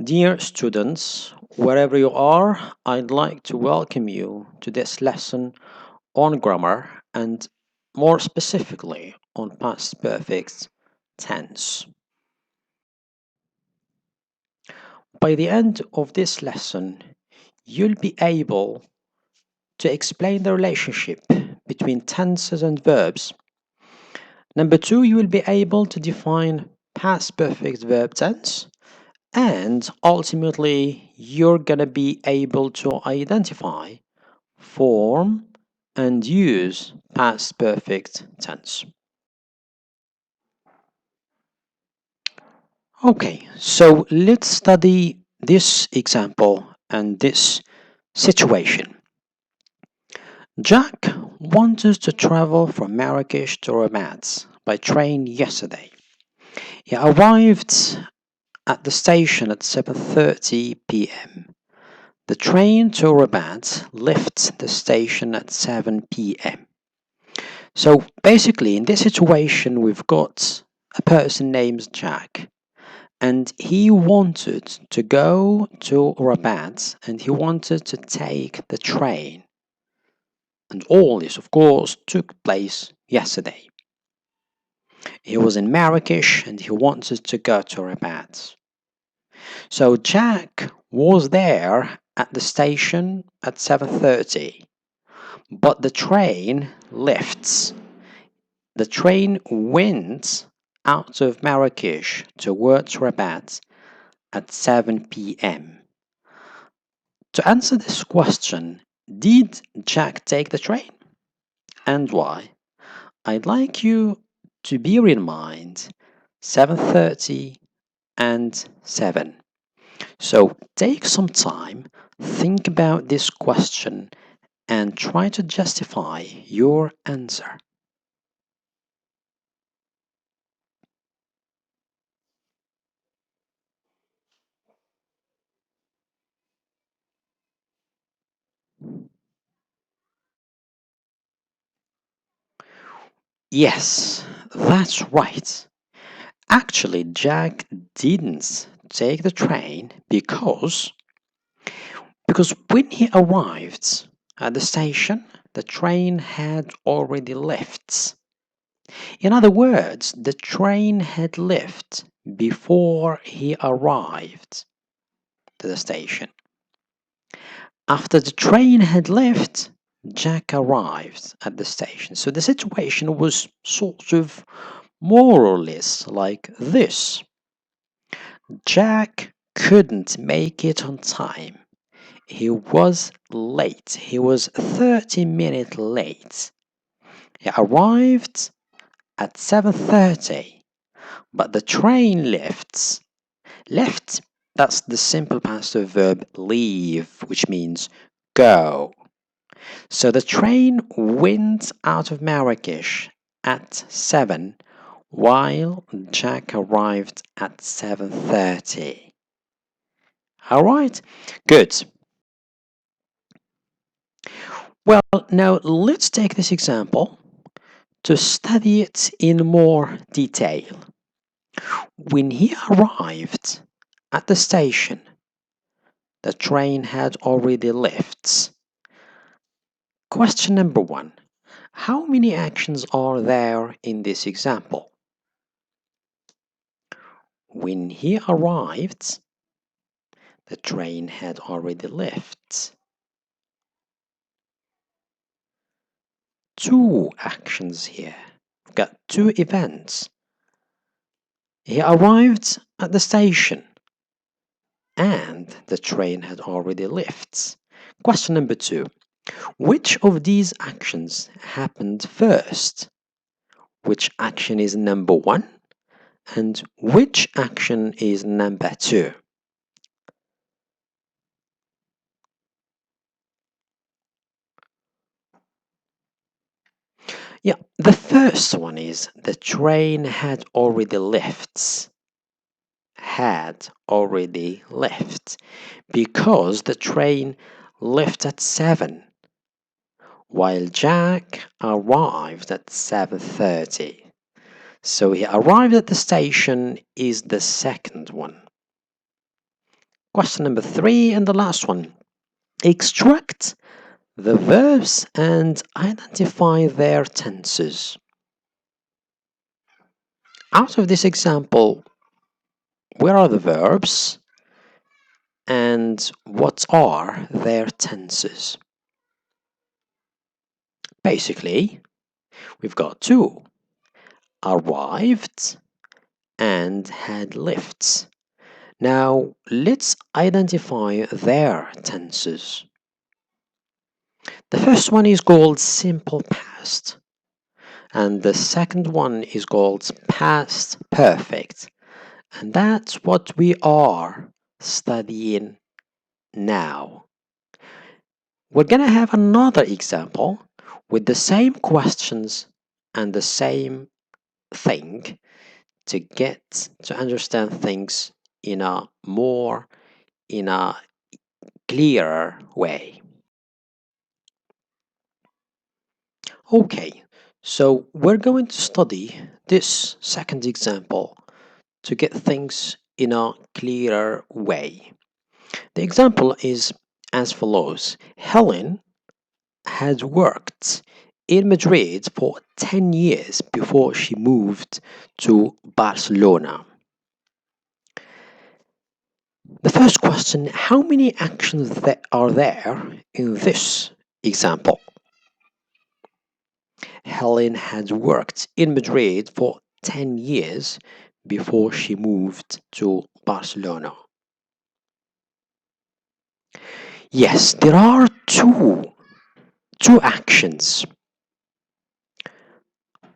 Dear students, wherever you are, I'd like to welcome you to this lesson on grammar and more specifically on past perfect tense. By the end of this lesson, you'll be able to explain the relationship between tenses and verbs. Number two, you will be able to define past perfect verb tense. And ultimately, you're going to be able to identify, form, and use past perfect tense. Okay, so let's study this example and this situation. Jack wanted to travel from Marrakesh to Rabat by train yesterday. He arrived at the station at 7:30 p.m. The train to Rabat left the station at 7 p.m. So basically, in this situation, we've got a person named Jack, and he wanted to go to Rabat and he wanted to take the train. And all this, of course, took place yesterday. He was in Marrakesh and he wanted to go to Rabat. So Jack was there at the station at 7:30, but the train left. The train went out of Marrakesh towards Rabat at 7 p.m. To answer this question, did Jack take the train? And why? I'd like you to bear in mind 7:30 and 7. So take some time, think about this question, and try to justify your answer. Yes, that's right. Actually, Jack didn't take the train because when he arrived at the station, the train had already left. In other words, the train had left before he arrived to the station. After the train had left, Jack arrived at the station. So the situation was sort of more or less like this. Jack couldn't make it on time. He was late. He was 30 minutes late. He arrived at 7:30, but the train left. Left, that's the simple passive verb leave, which means go. So the train went out of Marrakesh at 7 while Jack arrived at 7:30. All right, good. Well, now let's take this example to study it in more detail. When he arrived at the station, the train had already left. Question number 1. How many actions are there in this example? When he arrived, the train had already left. 2 actions here. We've got 2 events. He arrived at the station and the train had already left. Question number 2. Which of these actions happened first? Which action is number 1? And which action is number 2? Yeah, the first one is the train had already left. Had already left because the train left at 7 while Jack arrived at 7:30. So he arrived at the station is the second one. Question number 3 and the last one. Extract the verbs and identify their tenses. Out of this example, where are the verbs and what are their tenses? Basically, we've got two: arrived and had left. Now, let's identify their tenses. The first one is called simple past, and the second one is called past perfect. And that's what we are studying now. We're going to have another example with the same questions and the same thing to get to understand things in a clearer way. Okay, so we're going to study this second example to get things in a clearer way. The example is as follows. Helen had worked in Madrid for 10 years before she moved to Barcelona. The first question, how many actions are there in this example? Helen had worked in Madrid for 10 years before she moved to Barcelona. Yes, there are two actions.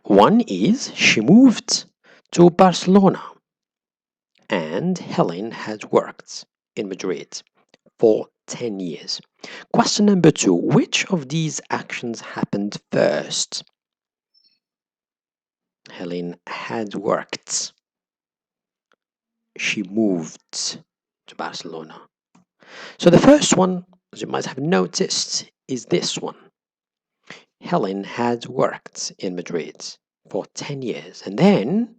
One is she moved to Barcelona, and Helen had worked in Madrid for 10 years. Question number 2, which of these actions happened first? Helen had worked. She moved to Barcelona. So the first one, as you might have noticed, is this one. Helen had worked in Madrid for 10 years and then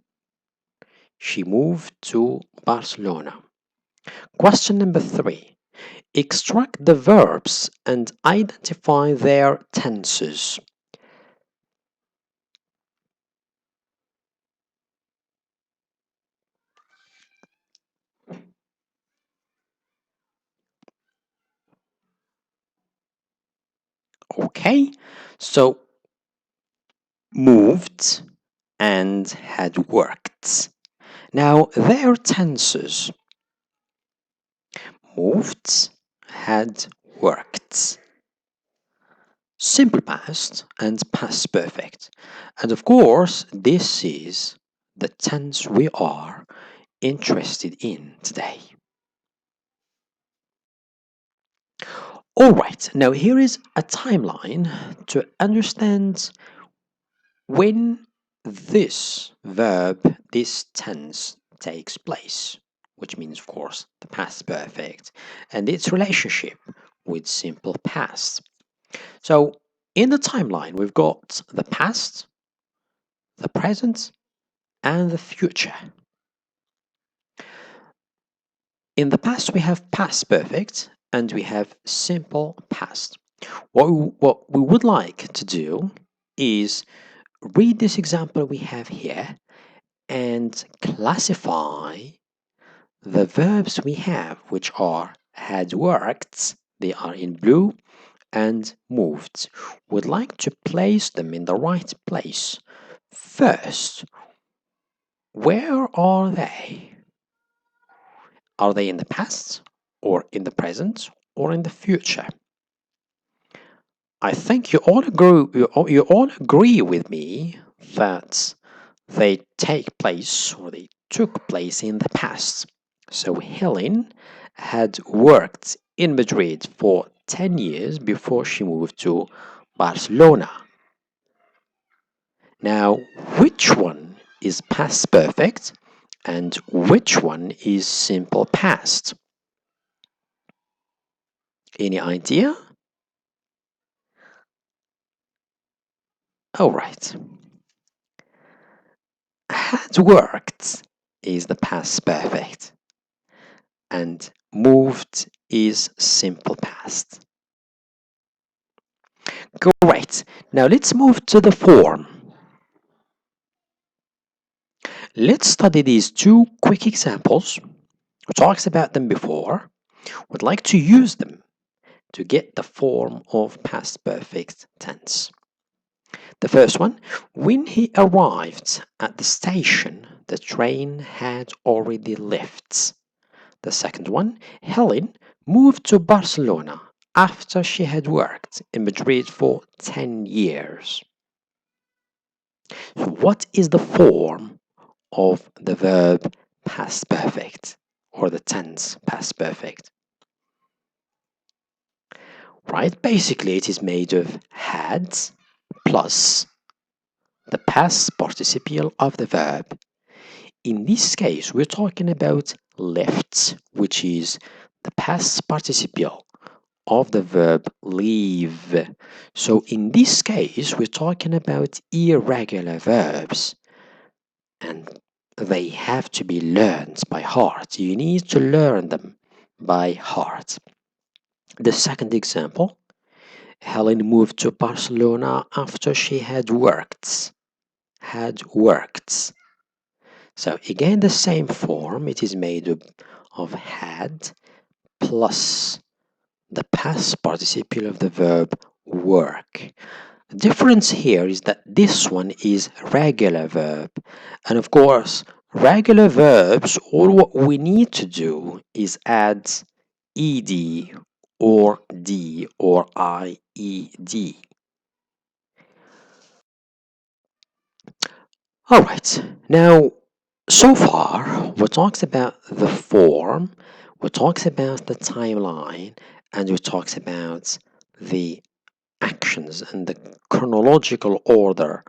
she moved to Barcelona. Question number 3. Extract the verbs and identify their tenses. Okay, so moved and had worked. Now their tenses. Moved, had worked. Simple past and past perfect. And of course, this is the tense we are interested in today. Alright, now here is a timeline to understand when this verb, this tense takes place, which means, of course, the past perfect and its relationship with simple past. So in the timeline, we've got the past, the present, and the future. In the past, we have past perfect and we have simple past. What we would like to do is read this example we have here and classify the verbs we have, which are had worked, they are in blue, and moved. We'd like to place them in the right place. First, where are they? Are they in the past, or in the present, or in the future? I think you all agree with me that they take place or they took place in the past. So Helen had worked in Madrid for 10 years before she moved to Barcelona. Now, which one is past perfect and which one is simple past? Any idea? All right. Had worked is the past perfect and moved is simple past. Great. Now let's move to the form. Let's study these two quick examples. We talked about them before. We'd like to use them to get the form of past perfect tense. The first one, when he arrived at the station, the train had already left. The second one, Helen moved to Barcelona after she had worked in Madrid for 10 years. So what is the form of the verb past perfect or the tense past perfect? Right, basically it is made of had plus the past participle of the verb. In this case, we're talking about left, which is the past participle of the verb leave. So in this case, we're talking about irregular verbs and they have to be learned by heart. You need to learn them by heart. The second example, Helen moved to Barcelona after she had worked. Had worked. So again, the same form. It is made of had plus the past participle of the verb work. The difference here is that this one is regular verb. And of course, regular verbs, all what we need to do is add ed or d or ied. Alright, now so far we talked about the form, we talked about the timeline, and we talked about the actions and the chronological order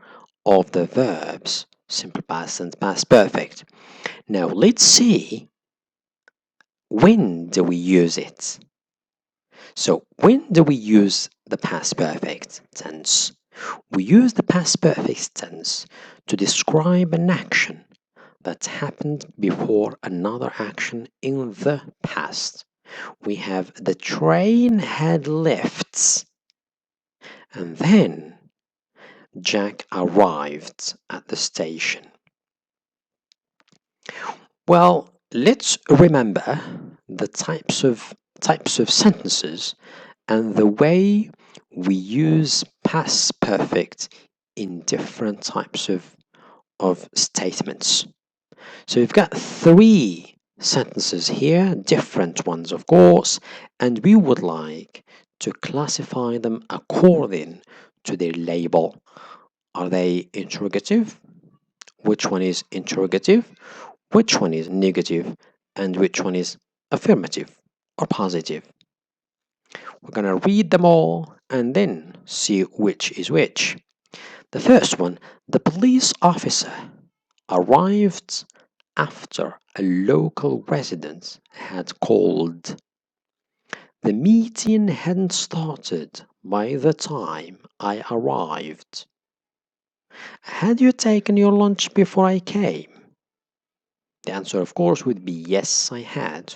of the verbs, simple past and past perfect. Now let's see, when do we use it? So when do we use the past perfect tense? We use the past perfect tense to describe an action that happened before another action in the past. We have the train had left, and then Jack arrived at the station. Well, let's remember the types of sentences and the way we use past perfect in different types of statements. So we've got three sentences here, different ones of course, and we would like to classify them according to their label. Are they interrogative? Which one is interrogative? Which one is negative? And which one is affirmative or positive? We're going to read them all and then see which is which. The first one, the police officer arrived after a local resident had called. The meeting hadn't started by the time I arrived. Had you taken your lunch before I came? The answer, of course, would be yes, I had,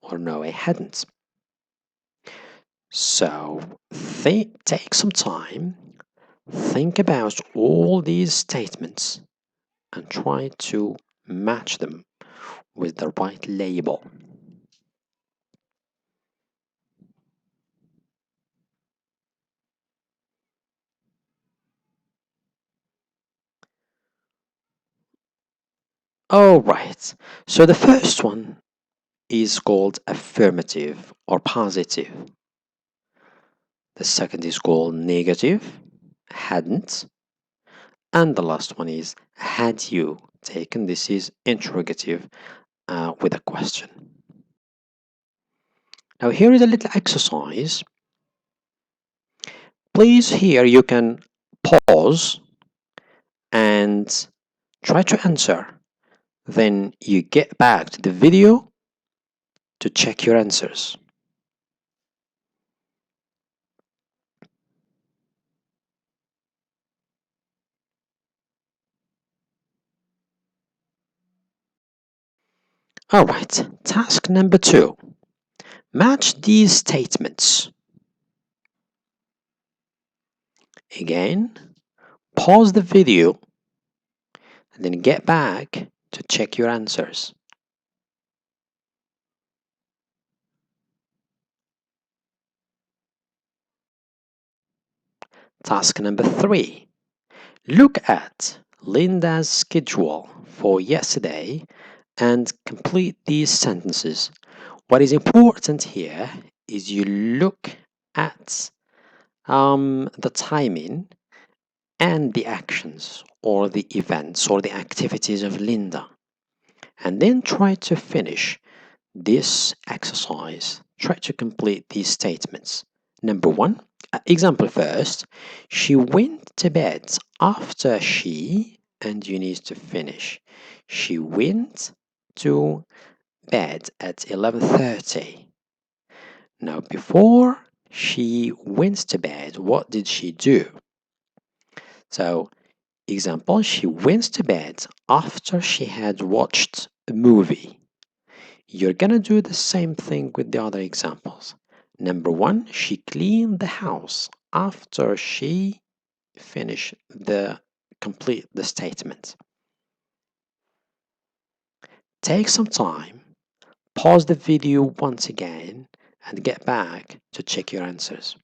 or no, I hadn't. So, take some time, think about all these statements, and try to match them with the right label. Alright, so the first one is called affirmative or positive. The second is called negative, hadn't. And the last one is had you taken. This is interrogative with a question. Now here is a little exercise. Please here you can pause and try to answer. Then you get back to the video to check your answers. Alright, task number 2. Match these statements. Again, pause the video and then get back to check your answers. Task number 3. Look at Linda's schedule for yesterday and complete these sentences. What is important here is you look at the timing and the actions or the events or the activities of Linda, and then try to finish this exercise. Try to complete these statements. Number 1, example first. She went to bed after she, and you need to finish. She went to bed at 11:30. Now, before she went to bed, what did she do? So, example, she went to bed after she had watched a movie. You're gonna do the same thing with the other examples. Number 1, she cleaned the house after she finished complete the statement. Take some time, pause the video once again, and get back to check your answers.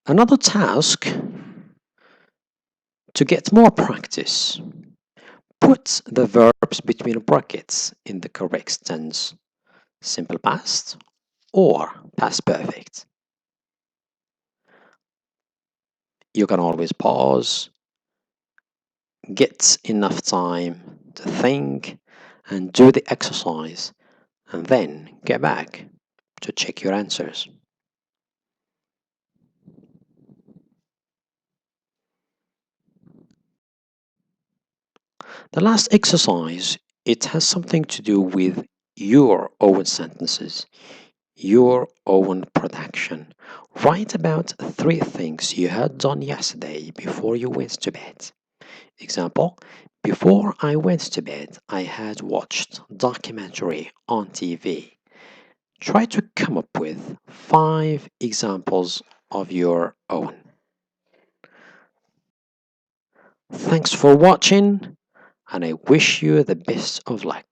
Another task to get more practice. Put the verbs between brackets in the correct tense, simple past or past perfect. You can always pause, get enough time to think and do the exercise, and then get back to check your answers. The last exercise, it has something to do with your own sentences, your own production. Write about 3 things you had done yesterday before you went to bed. Example, before I went to bed, I had watched documentary on TV. Try to come up with 5 examples of your own. Thanks for watching, and I wish you the best of luck.